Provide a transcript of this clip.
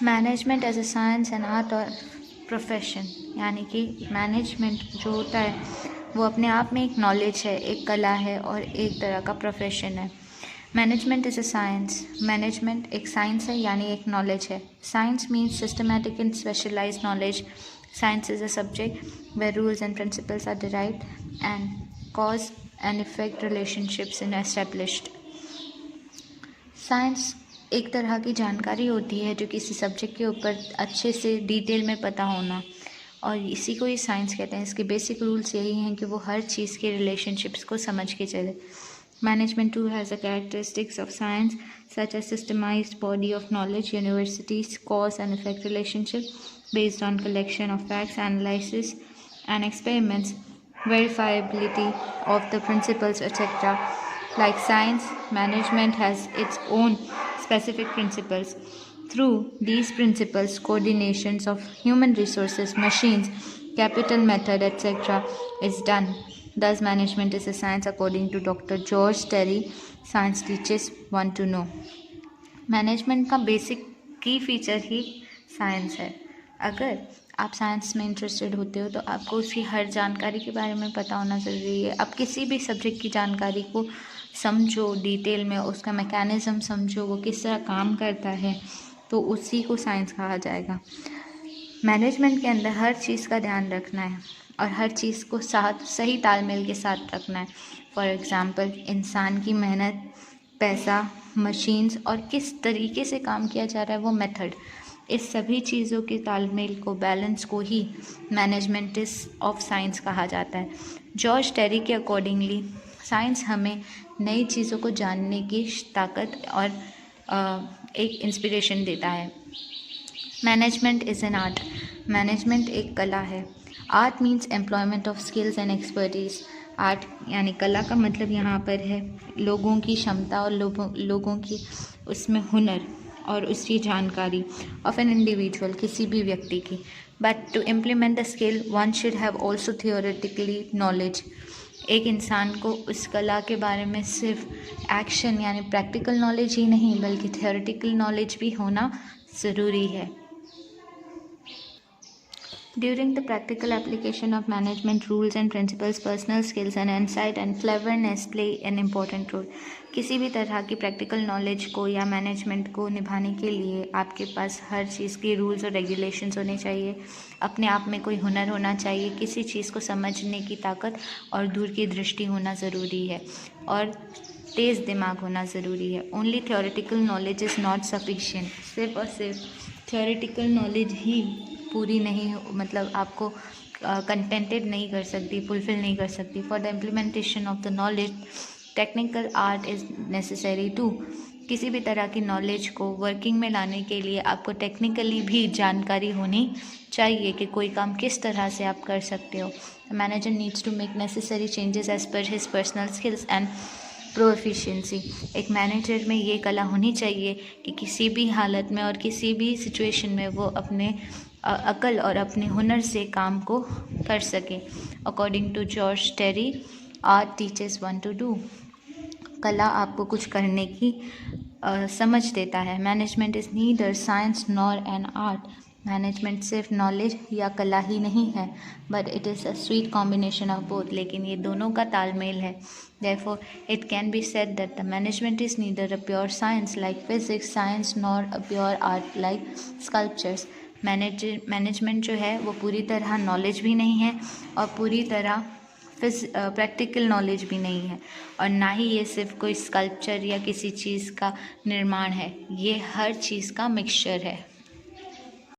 Management as a science and art और profession, यानी कि मैनेजमेंट जो होता है वो अपने आप में एक नॉलेज है, एक कला है और एक तरह का प्रोफेशन है। Management is a science, management एक साइंस है यानी एक नॉलेज है। Science means systematic and specialised knowledge. Science is a subject where rules and principles are derived and cause and effect relationships in established. Science एक तरह की जानकारी होती है जो किसी सब्जेक्ट के ऊपर अच्छे से डिटेल में पता होना, और इसी को ही साइंस कहते हैं। इसके बेसिक रूल्स यही हैं कि वो हर चीज़ के रिलेशनशिप्स को समझ के चले। Management too has a characteristics of science such as systematised body of knowledge, universities, cause and effect relationship based on collection of facts, analysis and experiments, verifiability of the principles, etc. Like science, management has its own specific principles. Through these principles, coordinations of human resources, machines, capital method, etc. is done. Thus, management is a science according to Dr. George Terry. Science teaches one to know. Management का basic की feature ही science है। अगर आप science में interested होते हो तो आपको उसकी हर जानकारी के बारे में पता होना ज़रूरी है। आप किसी भी सब्जेक्ट की जानकारी को समझो डिटेल में, उसका मैकेनिज़्म समझो, वो किस तरह काम करता है, तो उसी को साइंस कहा जाएगा। मैनेजमेंट के अंदर हर चीज़ का ध्यान रखना है और हर चीज़ को साथ सही तालमेल के साथ रखना है। फॉर एग्ज़ाम्पल, इंसान की मेहनत, पैसा, मशीन्स और किस तरीके से काम किया जा रहा है वो मेथड, इस सभी चीज़ों के तालमेल को, बैलेंस को ही मैनेजमेंट ऑफ साइंस कहा जाता है। जॉर्ज टेरी के अकॉर्डिंगली साइंस हमें नई चीज़ों को जानने की ताकत और एक इंस्पिरेशन देता है। Management is an art, management एक कला है। Art means employment of skills and expertise. Art यानी कला का मतलब यहाँ पर है लोगों की क्षमता और लोगों की उसमें हुनर और उसकी जानकारी ऑफ एन इंडिविजुअल, किसी भी व्यक्ति की। But to implement the skill one should have also theoretically knowledge. एक इंसान को उस कला के बारे में सिर्फ एक्शन यानी प्रैक्टिकल नॉलेज ही नहीं बल्कि थियोरेटिकल नॉलेज भी होना ज़रूरी है। During the practical application of management rules and principles, personal skills and insight and cleverness play an important role. किसी भी तरह की प्रैक्टिकल नॉलेज को या मैनेजमेंट को निभाने के लिए आपके पास हर चीज़ के रूल्स और रेगुलेशंस होने चाहिए, अपने आप में कोई हुनर होना चाहिए, किसी चीज़ को समझने की ताकत और दूर की दृष्टि होना ज़रूरी है और तेज़ दिमाग होना ज़रूरी है। Only theoretical knowledge is not sufficient. सिर्फ और सिर्फ थियोरेटिकल नॉलेज ही पूरी नहीं, मतलब आपको कंटेंटेड नहीं कर सकती, फुलफिल नहीं कर सकती। For the implementation of the knowledge technical art is necessary too. किसी भी तरह की नॉलेज को वर्किंग में लाने के लिए आपको टेक्निकली भी जानकारी होनी चाहिए कि कोई काम किस तरह से आप कर सकते हो। The manager needs to make necessary changes as per his personal skills and proficiency. एक मैनेजर में ये कला होनी चाहिए कि किसी भी हालत में और किसी भी सिचुएशन में वो अपने अकल और अपने हुनर से काम को कर सके। According to George Terry, art teaches one to do. कला आपको कुछ करने की समझ देता है। Management is neither science nor an art. Management सिर्फ नॉलेज या कला ही नहीं है, but it is a sweet combination of both. लेकिन ये दोनों का तालमेल है। Therefore, it can be said that the management is neither a pure science like physics, science, nor a pure art like sculptures. Management जो है वो पूरी तरह नॉलेज भी नहीं है और पूरी तरह प्रैक्टिकल नॉलेज भी नहीं है, और ना ही ये सिर्फ कोई स्कल्पचर या किसी चीज़ का निर्माण है। ये हर चीज़ का मिक्सचर है।